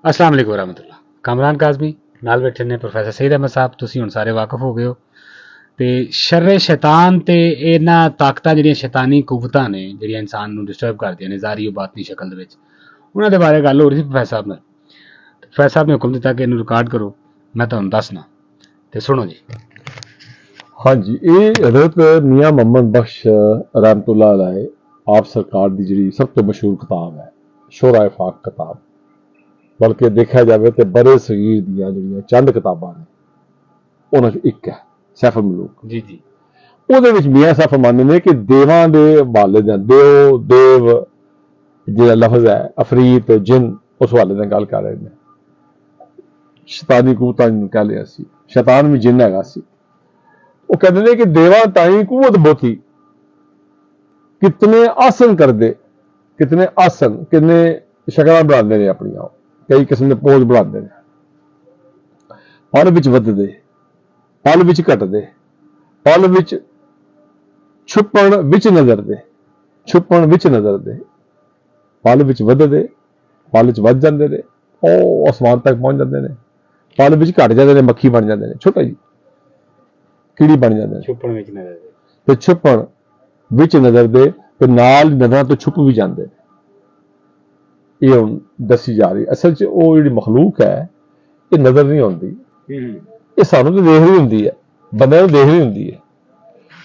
अस्सलाम वालेकुम रहमतुल्लाह। कामरान काज़मी नाल बैठे ने प्रोफैसर सईद अहमद साहब। तुसीं हुण सारे वाकफ हो गए हो ते शर्रे शैतान ते इन्हां ताकतां जिहड़ियां शैतानी कुवतां ने जिहड़ियां इंसान नूं डिस्टर्ब करदियां ने ज़ाहिरी बातनी शक्ल दे विच, उन्हां दे बारे गल हो रही सी प्रोफैसर साहब नाल। प्रोफैसर साहब ने हुक्म दित्ता कि इहनूं रिकार्ड करो, मैं तुहानूं दसना ते सुनो जी। हाँ जी, ये हज़रत मियाँ मोहम्मद बख्श रहमतुल्लाह अलैह आप सरकार की जी सब तो मशहूर किताब है शोरा फाक किताब, बल्कि देखा जाए तो बड़े सगीर दियां जिहड़ियां चंद किताबां ने उन्हां चों एक है सैफ मुलूक जी जी। ਉਹਦੇ ਵਿੱਚ ਮੀਆਂ ਸਾਹਿਬ ਫਰਮਾਉਂਦੇ ਨੇ ਕਿ ਦੇਵਾਂ ਦੇ ਹਵਾਲੇ ਦਾ ਦੇਵ ਜਿਹੜਾ ਲਫ਼ਜ਼ ਹੈ ਅਫਰੀਤ ਜਿਨ ਉਸ ਹਵਾਲੇ ਨਾਲ ਗੱਲ ਕਰ ਰਹੇ ਨੇ। ਸ਼ੈਤਾਨੀ ਕੂਵਤਾਂ ਨੂੰ ਕਹਿ ਲਿਆ ਸੀ, ਸ਼ੈਤਾਨ ਵੀ ਜਿੰਨ ਹੈਗਾ ਸੀ। ਉਹ ਕਹਿੰਦੇ ਨੇ ਕਿ ਦੇਵਾਂ ਤਾਈਂ ਕੂਵਤ ਬਹੁਤੀ, ਕਿਤਨੇ ਆਸਨ ਕਰਦੇ, ਕਿਤਨੇ ਆਸਨ, ਕਿੰਨੇ ਸ਼ਕਲਾਂ ਬਣਾਉਂਦੇ ਨੇ ਆਪਣੀਆਂ, ਕਈ ਕਿਸਮ ਦੇ ਪੋਜ਼ ਬਣਾਉਂਦੇ ਨੇ, ਪਲ ਵਿੱਚ ਵੱਧਦੇ, ਪਲ ਵਿੱਚ ਘਟਦੇ, ਪਲ ਵਿੱਚ ਛੁਪਣ ਵਿੱਚ ਨਜ਼ਰ ਦੇ, ਛੁਪਣ ਵਿੱਚ ਨਜ਼ਰ ਦੇ, ਪਲ ਵਿੱਚ ਵੱਧਦੇ, ਪਲ ਵਿੱਚ ਵੱਧ ਜਾਂਦੇ ਨੇ, ਉਹ ਅਸਮਾਨ ਤੱਕ ਪਹੁੰਚ ਜਾਂਦੇ ਨੇ, ਪਲ ਵਿੱਚ ਘਟ ਜਾਂਦੇ ਨੇ, ਮੱਖੀ ਬਣ ਜਾਂਦੇ ਨੇ, ਛੋਟਾ ਜੀ ਕੀੜੀ ਬਣ ਜਾਂਦੇ ਨੇ, ਛੁਪਣ ਵਿੱਚ ਨਜ਼ਰ ਦੇ ਤੇ ਛੁਪਣ ਵਿੱਚ ਨਜ਼ਰ ਦੇ ਤੇ ਨਾਲ ਨਜ਼ਰਾਂ ਤੋਂ ਛੁਪ ਵੀ ਜਾਂਦੇ ਨੇ। ਇਹ ਹੁਣ ਦੱਸੀ ਜਾ ਰਹੀ ਅਸਲ 'ਚ ਉਹ ਜਿਹੜੀ ਮਖਲੂਕ ਹੈ ਇਹ ਨਜ਼ਰ ਨਹੀਂ ਆਉਂਦੀ, ਇਹ ਸਾਨੂੰ ਤਾਂ ਦੇਖ ਰਹੀ ਹੁੰਦੀ ਹੈ, ਬੰਦੇ ਨੂੰ ਦੇਖ ਰਹੀ ਹੁੰਦੀ ਹੈ,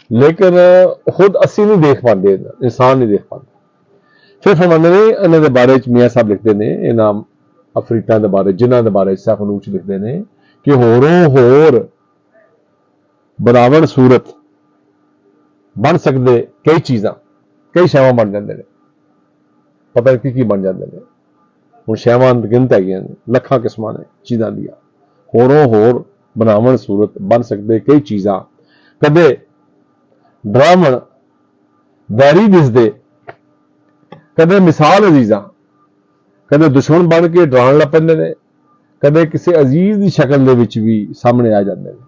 लेकिन खुद असी नहीं देख पाते, इंसान नहीं देख पाते। फिर फरमाते ने इन्हां दे बारे च मियां साहब लिखते हैं, इन्हां अफरीतां दे बारे जिन्हां दे बारे सैफ मुलूक च लिखते हैं कि होरों होर बनावट सूरत बन सकते कई चीज़ां, कई शैवां बन जाते हैं, पता नहीं की बन जाते हैं। हुण शैवां गिनत हैगियां ने, लखां किस्मां ने चीज़ां दियां, होरों होर बनावट सूरत बन सकते कई चीज़ां, कदे ਡਰਾਵਣ ਵੈਰੀ ਦਿਸਦੇ, ਕਦੇ ਮਿਸਾਲ ਅਜ਼ੀਜ਼ਾਂ, ਕਦੇ ਦੁਸ਼ਮਣ ਬਣ ਕੇ ਡਰਾਉਣ ਲੱਗ ਪੈਂਦੇ ਨੇ, ਕਦੇ ਕਿਸੇ ਅਜ਼ੀਜ਼ ਦੀ ਸ਼ਕਲ ਦੇ ਵਿੱਚ ਵੀ ਸਾਹਮਣੇ ਆ ਜਾਂਦੇ ਨੇ,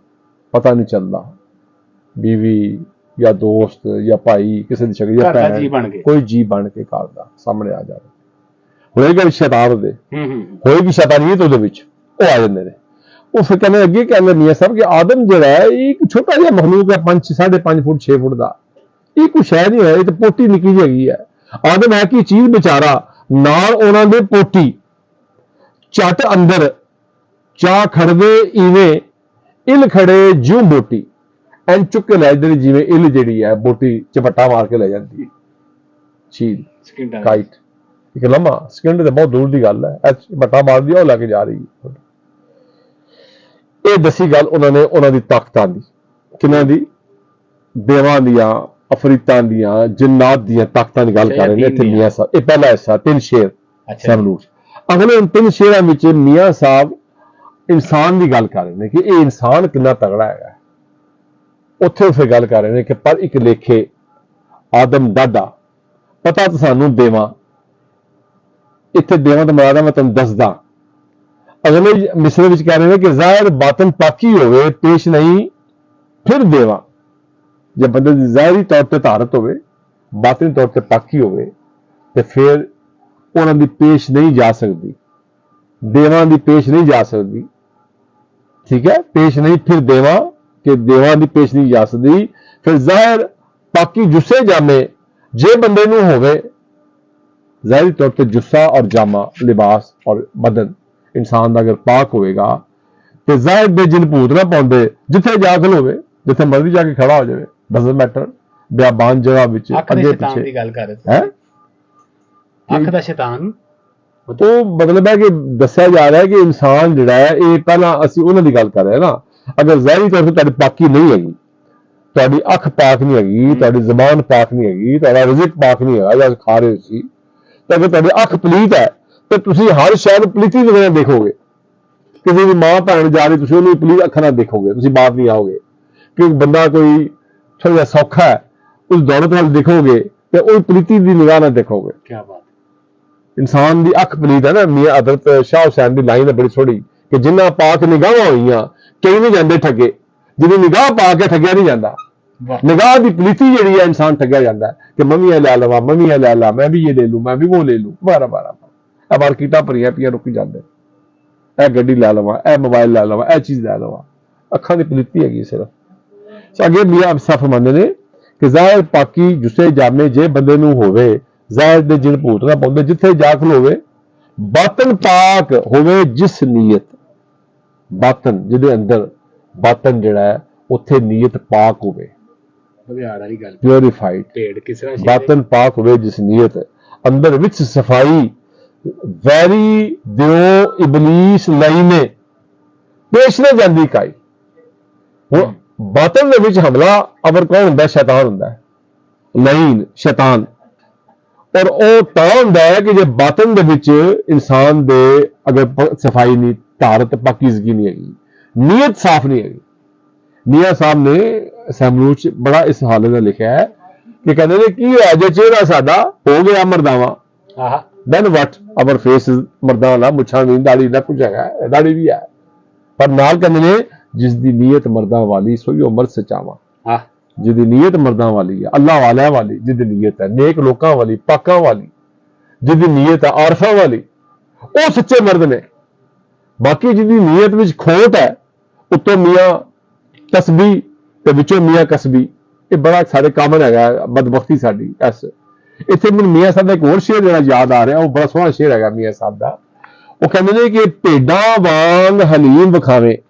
ਪਤਾ ਨਹੀਂ ਚੱਲਦਾ ਬੀਵੀ ਜਾਂ ਦੋਸਤ ਜਾਂ ਭਾਈ ਕਿਸੇ ਦੀ ਸ਼ਕਲ ਜਾਂ ਭੈਣ ਕੋਈ ਜੀ ਬਣ ਕੇ ਘਰ ਦਾ ਸਾਹਮਣੇ ਆ ਜਾਵੇ। ਹੋਏਗਾ ਵੀ ਸ਼ੈਤਾਨ ਦੇ, ਹੋਏਗੀ ਸ਼ੈਤਾਨੀਅਤ ਉਹਦੇ ਵਿੱਚ, ਉਹ ਆ ਜਾਂਦੇ ਨੇ। ਉਹ ਫਿਰ ਕਹਿੰਦੇ ਅੱਗੇ ਕਹਿੰਦੇ ਮੀਆਂ ਸਾਹਿਬ ਕਿ ਆਦਮ ਜਿਹੜਾ ਹੈ ਇਹ ਇੱਕ ਛੋਟਾ ਜਿਹਾ ਮਖਲੂਕ ਹੈ, 5.5 ਫੁੱਟ 6 ਫੁੱਟ ਦਾ, ਇਹ ਕੁਛ ਹੈ ਨਹੀਂ ਹੈ, ਇਹ ਤਾਂ ਪੋਟੀ ਨਿੱਕੀ ਜਿਹੀ ਹੈਗੀ ਹੈ। ਆਦਮ ਹੈ ਕੀ ਚੀਜ਼ ਵਿਚਾਰਾ, ਨਾਲ ਉਹਨਾਂ ਦੇ ਪੋਟੀ ਝੱਟ ਅੰਦਰ ਚਾਹ ਖੜਦੇ ਇਵੇਂ ਇਲ ਖੜੇ ਜਿਉਂ ਬੋਟੀ, ਐਂ ਚੁੱਕ ਕੇ ਲੈ ਜਾਂਦੇ ਜਿਵੇਂ ਇਲ ਜਿਹੜੀ ਹੈ ਬੋਟੀ ਝਪੱਟਾ ਮਾਰ ਕੇ ਲੈ ਜਾਂਦੀ ਹੈ ਚੀਜ਼ ਕਾਈਟ, ਇੱਕ ਲੰਮਾ ਸਕਿੰਡ ਤੇ ਬਹੁਤ ਦੂਰ ਦੀ ਗੱਲ ਹੈ, ਝਪੱਟਾ ਮਾਰਦੀ ਉਹ ਲੈ ਕੇ ਜਾ ਰਹੀ ਹੈ। ਇਹ ਦੱਸੀ ਗੱਲ ਉਹਨਾਂ ਨੇ ਉਹਨਾਂ ਦੀ ਤਾਕਤਾਂ ਦੀ, ਕਿਹਨਾਂ ਦੀ, ਦੇਵਾਂ ਦੀਆਂ, ਅਫਰੀਤਾਂ ਦੀਆਂ, ਜਿੰਨਾਤ ਦੀਆਂ ਤਾਕਤਾਂ ਦੀ ਗੱਲ ਕਰ ਰਹੇ ਨੇ ਇੱਥੇ ਮੀਆਂ ਸਾਹਿਬ। ਇਹ ਪਹਿਲਾ ਹਿੱਸਾ 3 ਸ਼ੇਰ ਸਮਲੂਕ। ਅਗਲੇ 3 ਸ਼ੇਰਾਂ ਵਿੱਚ ਮੀਆਂ ਸਾਹਿਬ ਇਨਸਾਨ ਦੀ ਗੱਲ ਕਰ ਰਹੇ ਨੇ ਕਿ ਇਹ ਇਨਸਾਨ ਕਿੰਨਾ ਤਗੜਾ ਹੈਗਾ। ਉੱਥੇ ਫਿਰ ਗੱਲ ਕਰ ਰਹੇ ਨੇ ਕਿ ਪਰ ਇੱਕ ਲੇਖੇ ਆਦਮ ਦਾਦਾ, ਪਤਾ ਤਾਂ ਸਾਨੂੰ ਦੇਵਾਂ, ਇੱਥੇ ਦੇਵਾਂ ਤਾਂ ਮਰਾਦਾ ਮੈਂ ਤੁਹਾਨੂੰ ਦੱਸਦਾ। अगले मिसरे विच कह रहे हैं कि ज़ाहिर बातन पाकी होवे पेश नहीं फिर देवा, जब बंदे की ज़ाहिरी तौर पर तारत होवे, बातनी तौर पर पाकी होवे तो फिर उन्हां दी पेश नहीं जा सकती, देवां दी पेश नहीं जा सकती, ठीक है, पेश नहीं फिर देवा कि देवां दी पेश नहीं जा सकती। फिर ज़ाहिर पाकी जुस्से जामे जे बंदे नूं होवे, ज़ाहिरी तौर पर जुस्सा और जामा लिबास और बदन इंसान का अगर पाक होएगा तो जाहिर दे जिन भूत ना पाउंदे, जिथे जा खलोवे, जिथे मर्जी जाके खड़ा हो जाए, डजंट मैटर, बियाबान जगह विच अगे पीछे दी गल कर रहे हैं। अख दा शैतान तो मतलब है कि दस्या जा रहा है कि इंसान जिहड़ा है ये पहला असीं उन्हां दी गल कर रहे हैं ना, अगर ज़ाहिरी तौर पर तुहाडी पाकी नहीं हैगी, तुहाडी अख पाक नहीं हैगी, तुहाडी ज़बान पाक नहीं हैगी, तुहाडा रिज़िक पाक नहीं हैगा ਜਾਂ खा रहे सी, तो अगर तुहाडी अख पलीत है तो तुसी हर शहर पलीती नज़र देखोगे, किसी की मां भैन जा रही तुसी उन्हें पलीत अखां नाल देखोगे, तुसी बात नहीं आओगे कि बंदा कोई थोड़ा जिहा सौखा है उस दौलत नाल देखोगे तो उस पलीती की निगाह नाल देखोगे। क्या बात, इंसान की अख पलीत है ना। मियां हज़रत शाह हुसैन की लाइन है बड़ी थोड़ी कि जिन्हां पाक निगाहां होईयां कई नहीं जांदे ठगे, जिन्हें निगाह पा के ठगिया नहीं जाता, निगाह की पलीती जी है इंसान ठगिया जाता है कि मम्मी लै लवा, मम्मी लै ला, मैं भी ये ले लूँ, मैं भी वो ले लूँ, बारह बारह मार्केटां भरियां पियां रुकी जाते, ਇਹ ਗੱਡੀ ਲੈ ਲਵਾਂ, ਇਹ ਮੋਬਾਈਲ ਲੈ ਲਵਾਂ, ਇਹ ਚੀਜ਼ ਲੈ ਲਵਾਂ। ਅੱਖਾਂ ਦੀ ਪਲੀਤੀ ਹੈਗੀ ਸਿਰਫ। ਸੋ ਅੱਗੇ ਮੀਆਂ ਅਫਸਾ ਫਰਮਾਉਂਦੇ ਨੇ ਕਿ ਜ਼ਾਹਿਰ ਪਾਕੀ ਜੁਸੇ ਜਾਮੇ ਜੇ ਬੰਦੇ ਨੂੰ ਹੋਵੇ, ਜ਼ਾਹਿਰ ਦੇ ਜਿਨ ਭੂਤ ਨਾ ਪਾਉਂਦੇ, ਜਿੱਥੇ ਜਾ ਖਲੋਵੇ ਬਾਤਨ ਪਾਕ ਹੋਵੇ ਜਿਸ ਨੀਅਤ, ਬਾਤਨ ਜਿਹਦੇ ਅੰਦਰ, ਬਾਤਨ ਜਿਹੜਾ ਹੈ ਉੱਥੇ ਨੀਅਤ ਪਾਕ ਹੋਵੇ, ਬਗਿਆੜ ਵਾਲੀ ਗੱਲ, ਪਿਓਰੀਫਾਈਡ, ਢੇੜ ਕਿਸ ਤਰ੍ਹਾਂ ਬਾਤਨ ਪਾਕ ਹੋਵੇ ਜਿਸ ਨੀਅਤ, ਅੰਦਰ ਵਿੱਚ ਸਫਾਈ, ਵੈਰੀ ਦਿਓ ਇਬਲੀਸ ਲਈ ਨੇ ਪੇਸ਼ ਨਾ ਜਾਂਦੀ ਕਾਈ। ਹੁਣ ਬਾਤਨ ਦੇ ਵਿੱਚ ਹਮਲਾ ਅਵਰ ਕੌਣ ਹੁੰਦਾ? ਸ਼ੈਤਾਨ ਹੁੰਦਾ ਹੈ, ਲਾਈਨ ਸ਼ੈਤਾਨ। ਔਰ ਉਹ ਤਾਂ ਹੁੰਦਾ ਹੈ ਕਿ ਜੇ ਬਾਤਨ ਦੇ ਵਿੱਚ ਇਨਸਾਨ ਦੇ ਅਗਰ ਸਫਾਈ ਨਹੀਂ, ਤਾਰਤ ਪਾਕੀਜ਼ਗੀ ਨਹੀਂ ਹੈਗੀ, ਨੀਅਤ ਸਾਫ਼ ਨਹੀਂ ਹੈਗੀ। ਮੀਆਂ ਸਾਹਿਬ ਨੇ ਅਸੈਂਬਲੀ ਚ ਬੜਾ ਇਸ ਹਾਲਤ ਦਾ ਲਿਖਿਆ ਹੈ ਕਿ ਕਹਿੰਦੇ ਨੇ ਕੀ ਹੋਇਆ ਜੇ ਚਿਹਰਾ ਸਾਡਾ ਹੋ ਗਿਆ ਮਰਦਾਵਾ, ਦੈਨ ਵਟ ਆਵਰ ਫੇਸ ਮਰਦਾਨਾ, ਮੁੱਛਾਂ ਨਹੀਂ, ਦਾੜੀ ਨਾ ਕੁਝ ਹੈਗਾ, ਦਾੜੀ ਵੀ ਹੈ, ਪਰ ਨਾਲ ਕਹਿੰਦੇ ਨੇ ਜਿਸ ਦੀ ਨੀਅਤ ਮਰਦਾਂ ਵਾਲੀ ਸੋਈ ਉਮਰ ਸਚਾਵਾ। ਜਿਹਦੀ ਨੀਅਤ ਮਰਦਾਂ ਵਾਲੀ ਹੈ, ਅੱਲਾਹ ਵਾਲਿਆਂ ਵਾਲੀ ਜਿਹਦੀ ਨੀਅਤ ਹੈ, ਨੇਕ ਲੋਕਾਂ ਵਾਲੀ, ਪਾਕਾਂ ਵਾਲੀ ਜਿਹਦੀ ਨੀਅਤ ਹੈ, ਆਰਫਾਂ ਵਾਲੀ, ਉਹ ਸੱਚੇ ਮਰਦ ਨੇ। ਬਾਕੀ ਜਿਹਦੀ ਨੀਅਤ ਵਿੱਚ ਖੋਟ ਹੈ, ਉੱਤੋਂ ਮੀਆਂ ਤਸਬੀ ਤੇ ਵਿੱਚੋਂ ਮੀਆਂ ਕਸਬੀ, ਇਹ ਬੜਾ ਸਾਡੇ ਕਾਮਨ ਹੈਗਾ, ਬਦਬਖਤੀ ਸਾਡੀ। ਇੱਥੇ ਮੈਨੂੰ ਮੀਆਂ ਸਾਹਿਬ ਦਾ ਇੱਕ ਹੋਰ ਸ਼ੇਰ ਜਿਹੜਾ ਯਾਦ ਆ ਰਿਹਾ, ਉਹ ਬੜਾ ਸੋਹਣਾ ਸ਼ੇਰ ਹੈਗਾ ਮੀਆਂ ਸਾਹਿਬ ਦਾ। ਉਹ ਕਹਿੰਦੇ ਨੇ ਕਿ ਭੇਡਾਂ ਵਾਂਗ ਹਲੀਮ ਵਿਖਾਵੇ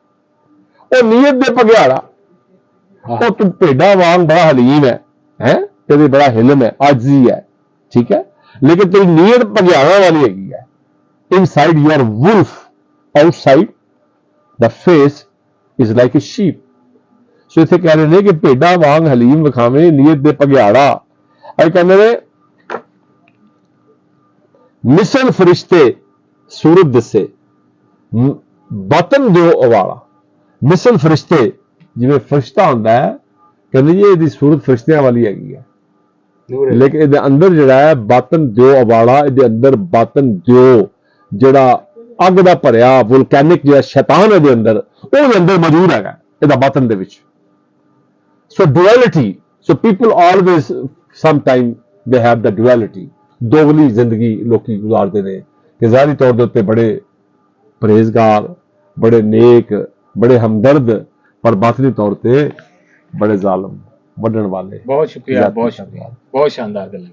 ਉਹ ਨੀਅਤ ਦੇ ਭਗਿਆੜਾ। ਉਹ ਤੂੰ ਭੇਡਾਂ ਵਾਂਗ ਬੜਾ ਹਲੀਮ ਹੈ ਤੇਰੇ ਬੜਾ ਹਿਲਮ ਹੈ, ਆਜਜ਼ੀ ਹੈ, ਠੀਕ ਹੈ, ਲੇਕਿਨ ਤੇਰੀ ਨੀਅਤ ਭਗਿਆੜਾ ਵਾਲੀ ਹੈਗੀ ਹੈ। Inside you are wolf, outside ਦਾ face is like a sheep. So ਇੱਥੇ ਕਹਿ ਰਹੇ ਨੇ ਕਿ ਭੇਡਾਂ ਵਾਂਗ ਹਲੀਮ ਵਿਖਾਵੇ ਨੀਅਤ ਦੇ ਭਗਿਆੜਾ। ਇਹ ਕਹਿੰਦੇ ਨੇ ਮਿਸਲ ਫਰਿਸ਼ਤੇ ਸੂਰਤ ਦਿਸੇ ਬਾਤਨ ਦਿਓ ਅਵਾਲਾ। ਮਿਸਲ ਫਰਿਸ਼ਤੇ, ਜਿਵੇਂ ਫਰਿਸ਼ਤਾ ਹੁੰਦਾ ਹੈ, ਕਹਿੰਦੇ ਜੀ ਇਹਦੀ ਸੂਰਤ ਫਰਿਸ਼ਤਿਆਂ ਵਾਲੀ ਹੈਗੀ ਹੈ, ਲੇਕਿਨ ਇਹਦੇ ਅੰਦਰ ਜਿਹੜਾ ਹੈ ਬਾਤਨ ਦਿਓ ਅਵਾਲਾ, ਇਹਦੇ ਅੰਦਰ ਬਾਤਨ ਦਿਓ ਜਿਹੜਾ ਅੱਗ ਦਾ ਭਰਿਆ ਵੋਲਕੈਨਿਕ ਜਿਹੜਾ ਸ਼ੈਤਾਨ ਇਹਦੇ ਅੰਦਰ, ਉਹਦੇ ਅੰਦਰ ਮੌਜੂਦ ਹੈਗਾ ਇਹਦਾ ਬਾਤਨ ਦੇ ਵਿੱਚ। So duality, so people always sometime they have the duality. ਦੋਗਲੀ ਜ਼ਿੰਦਗੀ ਲੋਕੀ ਗੁਜ਼ਾਰਦੇ ਨੇ ਕਿ ਜ਼ਾਹਿਰੀ ਤੌਰ ਦੇ ਉੱਤੇ ਬੜੇ ਪਰਹੇਜ਼ਗਾਰ, ਬੜੇ ਨੇਕ, ਬੜੇ ਹਮਦਰਦ, ਪਰ ਬਾਤਨੀ ਤੌਰ ਤੇ ਬੜੇ ਜ਼ਾਲਮ, ਵੱਢਣ ਵਾਲੇ। ਬਹੁਤ ਸ਼ੁਕਰੀਆ, ਬਹੁਤ ਸ਼ੁਕਰੀਆ, ਬਹੁਤ ਸ਼ਾਨਦਾਰ ਗੱਲ।